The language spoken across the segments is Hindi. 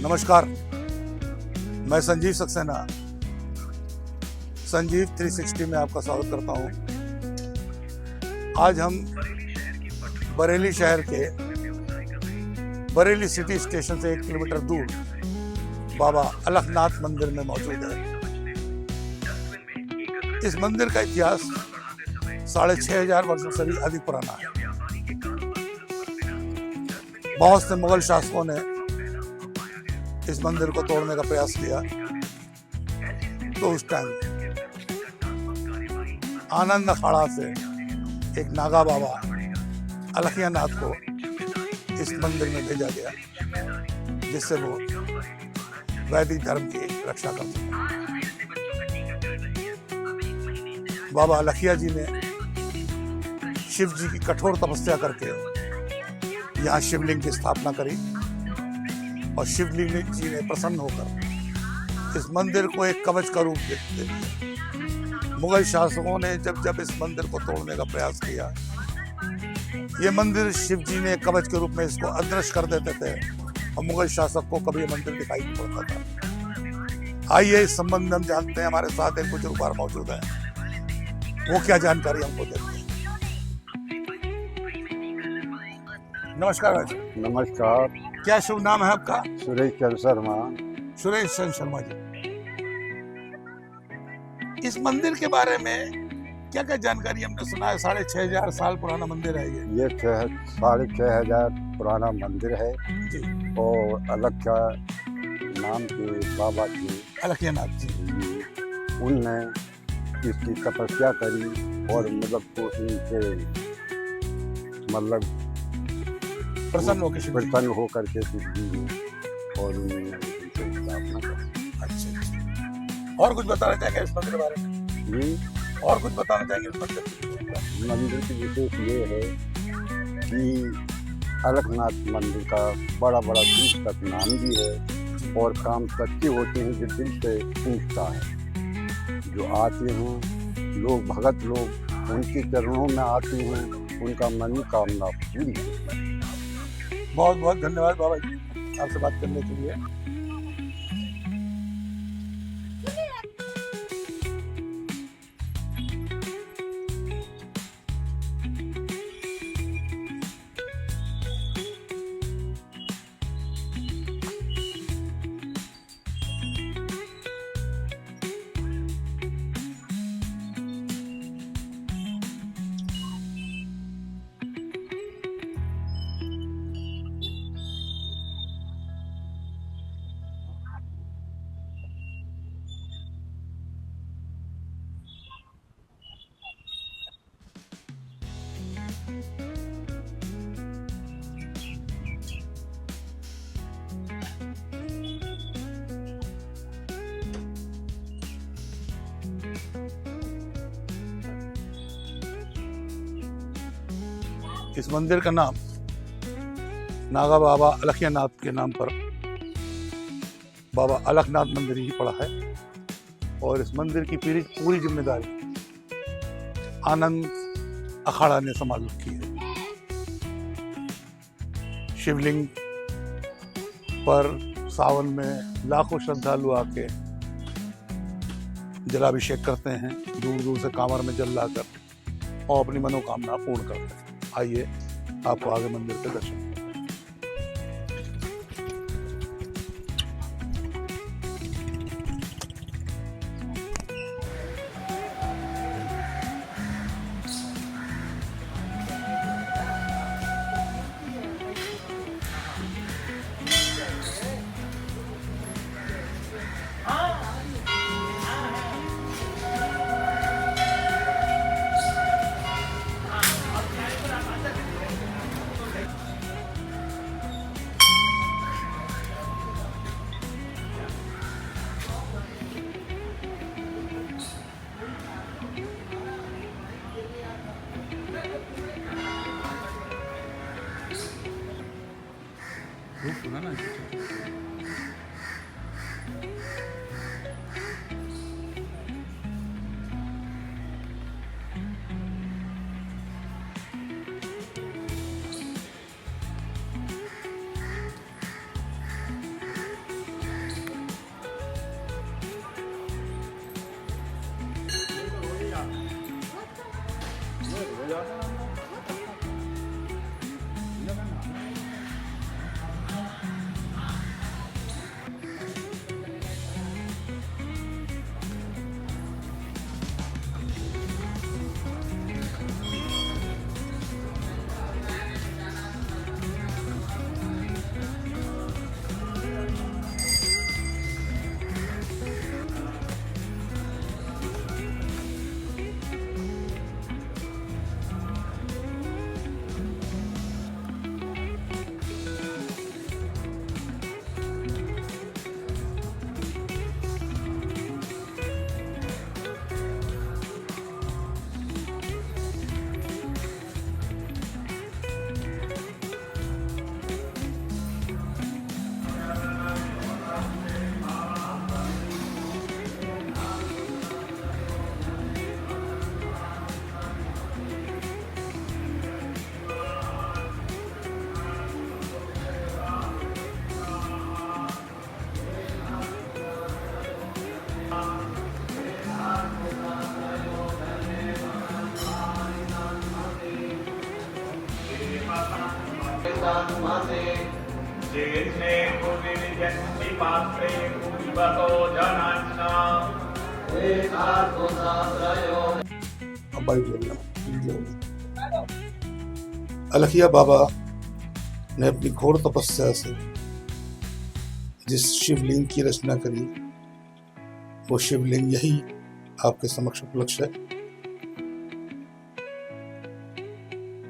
नमस्कार, मैं संजीव सक्सेना संजीव 360 में आपका स्वागत करता हूं। आज हम बरेली शहर के बरेली सिटी स्टेशन से 1 किलोमीटर दूर बाबा अलखनाथ मंदिर में मौजूद है। इस मंदिर का इतिहास 6500 वर्षों से भी अधिक पुराना है। बहुत से मुगल शासकों ने इस मंदिर को तोड़ने का प्रयास किया, तो उस टाइम आनंद अखाड़ा से एक नागा बाबा अलखियानाथ को इस मंदिर में भेजा गया, जिससे वो वैदिक धर्म की रक्षा कर सके। बाबा अलखिया जी ने शिव जी की कठोर तपस्या करके यहाँ शिवलिंग की स्थापना करी और शिवलिंग जी ने प्रसन्न होकर इस मंदिर को एक कवच का रूप दे दिया। मुगल शासकों ने जब इस मंदिर को तोड़ने का प्रयास किया, ये मंदिर शिव जी ने कवच के रूप में इसको अदृश्य कर देते थे और मुगल शासक को कभी ये मंदिर दिखाई नहीं पड़ता था। आइए इस संबंध में हम जानते हैं। हमारे साथ एक बुजुर्ग मौजूद है, वो क्या जानकारी हमको देते हैं। नमस्कार भाई। नमस्कार। क्या शुभ नाम है आपका? सुरेश चंद्र शर्मा। सुरेश चंद्र शर्मा जी, इस मंदिर के बारे में क्या क्या जानकारी? हमने सुना है 6500 साल पुराना मंदिर है ये 6500 पुराना मंदिर है जी। और अलखिया नाम के बाबा जी अलखियानाथ जी, उनने इसकी तपस्या करी और मतलब को इनसे मतलब प्रसन्न होकर के शिव जी ने और उन्होंने इनसे स्थापना करी। अच्छा। और कुछ बताना चाहेंगे इस मंदिर के बारे में? ये और कुछ बताना चाहेंगे इस मंदिर के? मंदिर की विशेष ये है कि अलखनाथ मंदिर का बड़ा बड़ा दूर तक नाम भी है और काम सच्चे होते हैं जो दिल से पूछता है। जो आते हैं लोग, भगत लोग उनके चरणों में आते हैं, उनका मनोकामना पूरी होती है। बहुत बहुत धन्यवाद बाबा जी आपसे बात करने के लिए। इस मंदिर का नाम नागा बाबा अलखियानाथ के नाम पर बाबा अलखनाथ मंदिर ही पड़ा है और इस मंदिर की पूरी जिम्मेदारी आनंद अखाड़ा ने संभाल रखी है। शिवलिंग पर सावन में लाखों श्रद्धालु आके जलाभिषेक करते हैं, दूर दूर से कांवर में जल लाकर और अपनी मनोकामना पूर्ण करते हैं। आइए आपको आगे मंदिर के दर्शन। सुना ना जिन्ने कुर्विजन्ति पात्रे कुर्वतो जनान्ना अलखिया बाबा ने अपनी घोर तपस्या से जिस शिवलिंग की रचना करी वो शिवलिंग यही आपके समक्ष उपलक्ष है।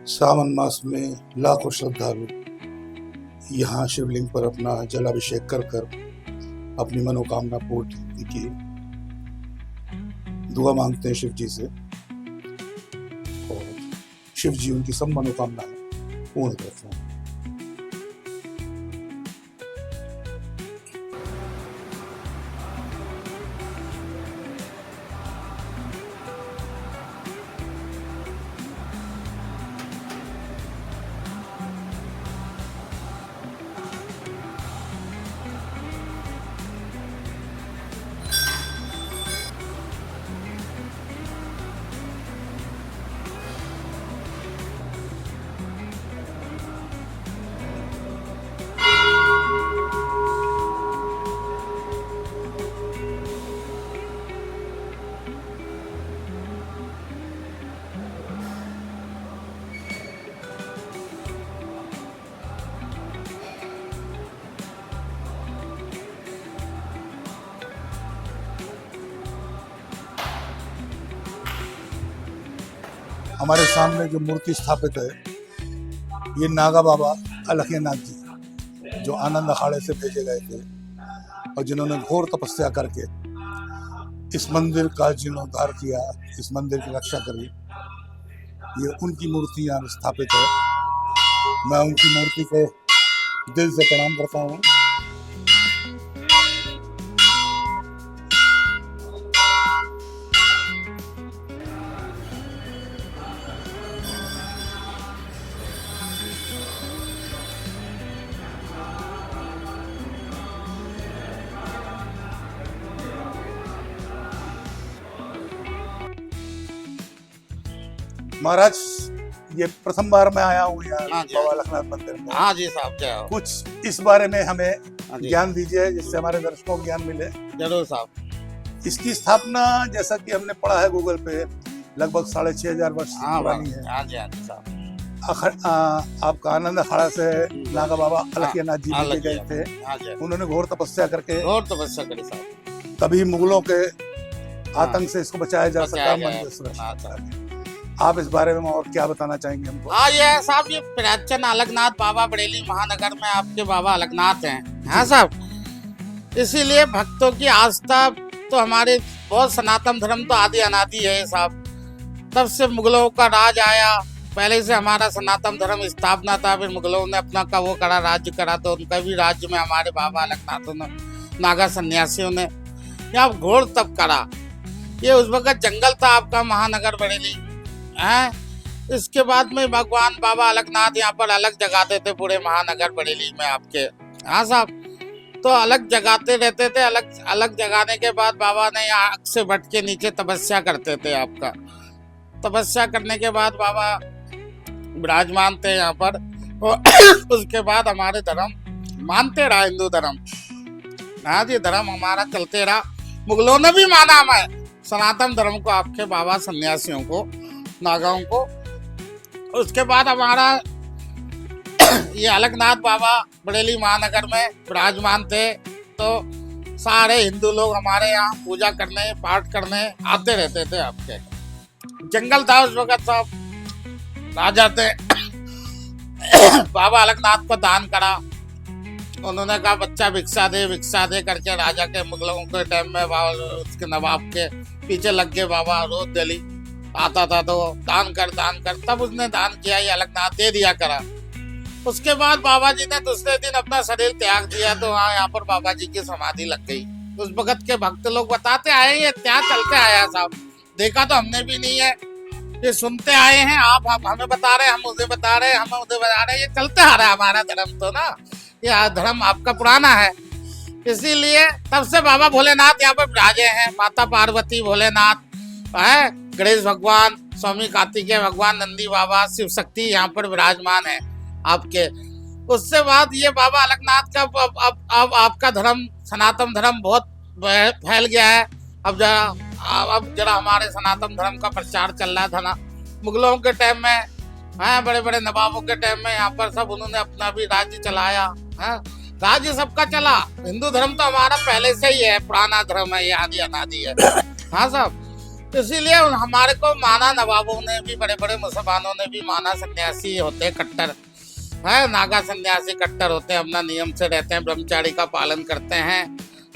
सावन मास में लाखों श्रद्धालु यहाँ शिवलिंग पर अपना जलाभिषेक कर कर अपनी मनोकामना पूर्ण की दुआ मांगते हैं शिव जी से और शिव जी उनकी सब मनोकामनाएं पूर्ण करते हैं। हमारे सामने जो मूर्ति स्थापित है ये नागा बाबा अलखियानाथ जी जो आनंद अखाड़े से भेजे गए थे और जिन्होंने घोर तपस्या करके इस मंदिर का जीर्णोद्धार किया, इस मंदिर की रक्षा करी, ये उनकी मूर्ति यहाँ स्थापित है। मैं उनकी मूर्ति को दिल से प्रणाम करता हूँ। महाराज ये प्रथम बार मैं आया हूँ यहाँ बाबा अलखनाथ मंदिर में। हाँ जी साहब, जय हो। कुछ इस बारे में हमें जी। ज्ञान दीजिए जिससे हमारे दर्शकों को ज्ञान मिले। जरूर साहब। इसकी स्थापना जैसा कि हमने पढ़ा है गूगल पे लगभग 6,500 वर्ष पुरानी है। हाँ जी, हाँ जी साहब। आपका आनंद अखाड़ा से नागा बाबा अलखियानाथ जी लेके गए थे। हाँ जी, उन्होंने घोर तपस्या करके घोर तपस्या करी साहब, तभी मुगलों के आतंक से इसको बचाया जा सका मंदिर से। आप इस बारे में और क्या बताना चाहेंगे हमको? हाँ ये साहब, ये प्राचीन अलखनाथ बाबा बरेली महानगर में आपके बाबा अलखनाथ हैं। हाँ साहब, इसीलिए भक्तों की आस्था तो हमारे बहुत सनातन धर्म तो आदि अनादि है साहब। तब से मुगलों का राज आया, पहले से हमारा सनातन धर्म स्थापना था, फिर मुगलों ने अपना का वो करा, राज्य करा, तो उनका भी राज्य में हमारे बाबा अलखनाथों ने, नागा सन्यासियों ने यहाँ घोर तप करा। ये उस वक्त जंगल था आपका महानगर बरेली है। इसके बाद में भगवान बाबा अलखनाथ यहाँ पर अलग जगाते थे पूरे महानगर बरेली में आपके। हाँ साहब, तो अलग जगाते रहते थे। अलग जगाने के बाद बाबा ने यहाँ आग से बट के नीचे तपस्या करते थे आपका। तपस्या करने के बाद बाबा विराजमान थे यहाँ पर। और उसके बाद हमारे धर्म मानते रहा, हिंदू धर्म। हाँ जी, धर्म हमारा चलते रहा। मुगलों ने भी माना हमें सनातन धर्म को, आपके बाबा सन्यासियों को, नागाओं को। उसके बाद हमारा ये अलखनाथ बाबा बरेली महानगर में विराजमान थे, तो सारे हिंदू लोग हमारे यहाँ पूजा करने, पाठ करने आते रहते थे। आपके जंगल था उस वक्त साहब, राजा थे। बाबा अलखनाथ को दान करा, उन्होंने कहा बच्चा भिक्षा दे करके राजा के, मुगलों के टाइम में बाबा उसके नवाब के पीछे लग गए बाबा। रोज दिल्ली आता था तो दान कर, तब उसने दान किया, ये अलखनाथ दे दिया करा। उसके बाद बाबा जी ने दूसरे दिन अपना शरीर त्याग दिया, तो हाँ यहाँ पर बाबा जी की समाधि लग गई। उस भगत के भक्त लोग बताते आए ये क्या चलते आया साहब, देखा तो हमने भी नहीं है, ये सुनते आए हैं। आप हमें बता रहे, हम उसे बता रहे, हम उसे बता रहे, ये चलते आ रहा है हमारा धर्म तो ना, ये धर्म आपका पुराना है। इसीलिए तब से बाबा भोलेनाथ यहाँ पर विराजे हैं। माता पार्वती, भोलेनाथ है, गणेश भगवान, स्वामी कार्तिकेय भगवान, नंदी बाबा, शिव शक्ति यहाँ पर विराजमान है आपके। उससे बाद ये बाबा अलकनाथ का अब आपका धर्म सनातन धर्म बहुत फैल गया है। अब जरा हमारे सनातन धर्म का प्रचार चल रहा था ना, मुगलों के टाइम में, बड़े बड़े नवाबों के टाइम में यहाँ पर सब उन्होंने अपना भी राज्य चलाया है। राज्य सबका चला। हिंदू धर्म तो हमारा पहले से ही है, पुराना धर्म है, ये आदि अनादि है। हाँ साहब, इसीलिए हमारे को माना, नवाबों ने भी, बड़े बड़े मुसलमानों ने भी माना। सन्यासी होते कट्टर है, नागा सन्यासी कट्टर होते हैं, अपना नियम से रहते हैं, ब्रह्मचारी का पालन करते हैं,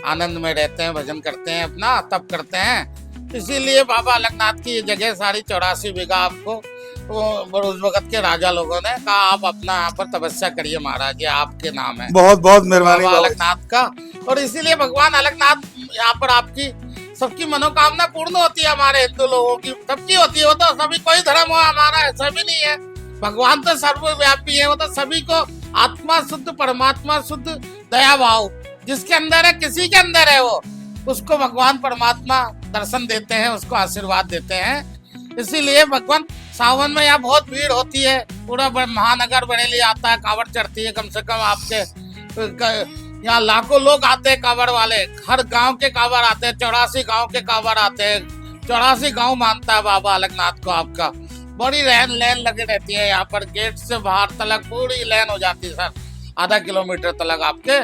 आनंद में रहते हैं, भजन करते हैं, अपना तप करते हैं। इसीलिए बाबा अलकनाथ की ये जगह सारी 84 बीघा आपको उस वक्त के राजा लोगों ने कहा आप अपना यहाँ पर तपस्या करिए महाराज, ये आपके नाम है। बहुत बहुत मेहरबानी बाबा बाबा। अलकनाथ का। और इसीलिए भगवान अलकनाथ यहाँ पर आपकी सबकी मनोकामना पूर्ण होती है। हमारे हिंदू लोगों की सबकी होती है। वो तो सभी, कोई धर्म हो हमारा ऐसा भी नहीं है। भगवान तो सर्वव्यापी है। वो तो सभी को आत्मा शुद्ध, परमात्मा शुद्ध, दया भाव जिसके अंदर है, किसी के अंदर है, वो उसको भगवान परमात्मा दर्शन देते हैं, उसको आशीर्वाद देते हैं। इसीलिए भगवान सावन में यहाँ बहुत भीड़ होती है। पूरा महानगर बरेली आता है, कांवड़ चढ़ती है। कम से कम आपके यहाँ लाखों लोग आते हैं, कांवड़ वाले। हर गांव के कांवड़ आते हैं, 84 गांव के कांवड़ आते हैं। 84 गांव मानता है बाबा अलकनाथ को। आपका बड़ी लाइन लगी रहती है यहाँ पर। गेट से बाहर तक पूरी लाइन हो जाती है सर, आधा किलोमीटर तक आपके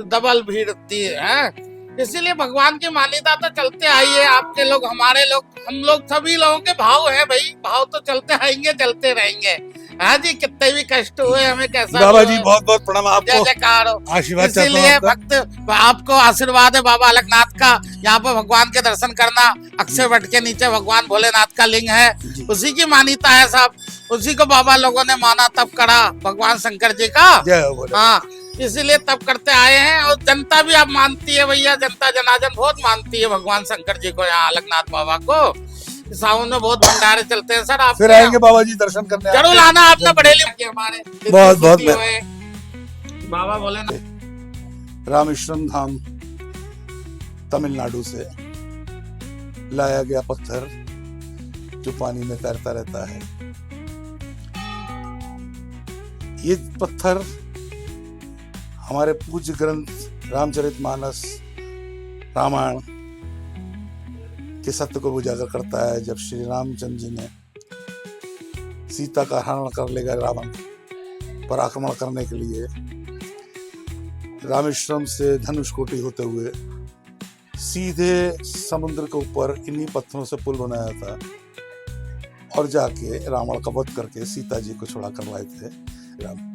डबल भीड़ होती है। इसीलिए भगवान की मान्यता तो चलते आई है। आपके लोग, हमारे लोग, हम लोग सभी लोगों के भाव है भाई। भाव तो चलते आएंगे, चलते रहेंगे। हाँ जी, कितने भी कष्ट हुए, हमें कैसा बाबा जी बहुत बहुत प्रणाम आपको, जय जयकार हो। आशीर्वाद चाहता हूं इसीलिए आपका। भक्त आपको आशीर्वाद है बाबा अलकनाथ का। यहाँ पर भगवान के दर्शन करना। अक्षय वट के नीचे भगवान भोलेनाथ का लिंग है, उसी की मान्यता है साहब। उसी को बाबा लोगों ने माना, तब करा भगवान शंकर जी का। जय भोले। हाँ, इसीलिए तब करते आए हैं। और जनता भी अब मानती है भैया, जनता जनार्दन बहुत मानती है भगवान शंकर जी को, यहाँ अलकनाथ बाबा को। सावन में बहुत भंडारे चलते हैं सर। आप फिर आएंगे बाबा जी दर्शन करने। जरूर लाना आपने बरेली के हमारे। बहुत बहुत बाबा बोले ना, रामेश्वरम धाम तमिलनाडु से लाया गया पत्थर जो पानी में तैरता रहता है। ये पत्थर हमारे पूज्य ग्रंथ रामचरितमानस, रामायण के सत्य को उजागर करता है। जब श्री रामचंद्र जी ने सीता का हरण कर ले गए रावण पर आक्रमण करने के लिए, रामेश्वरम से धनुषकोटी होते हुए सीधे समुद्र के ऊपर इन्हीं पत्थरों से पुल बनाया था और जाके रावण का वध करके सीता जी को छुड़ा कर लाए थे राम।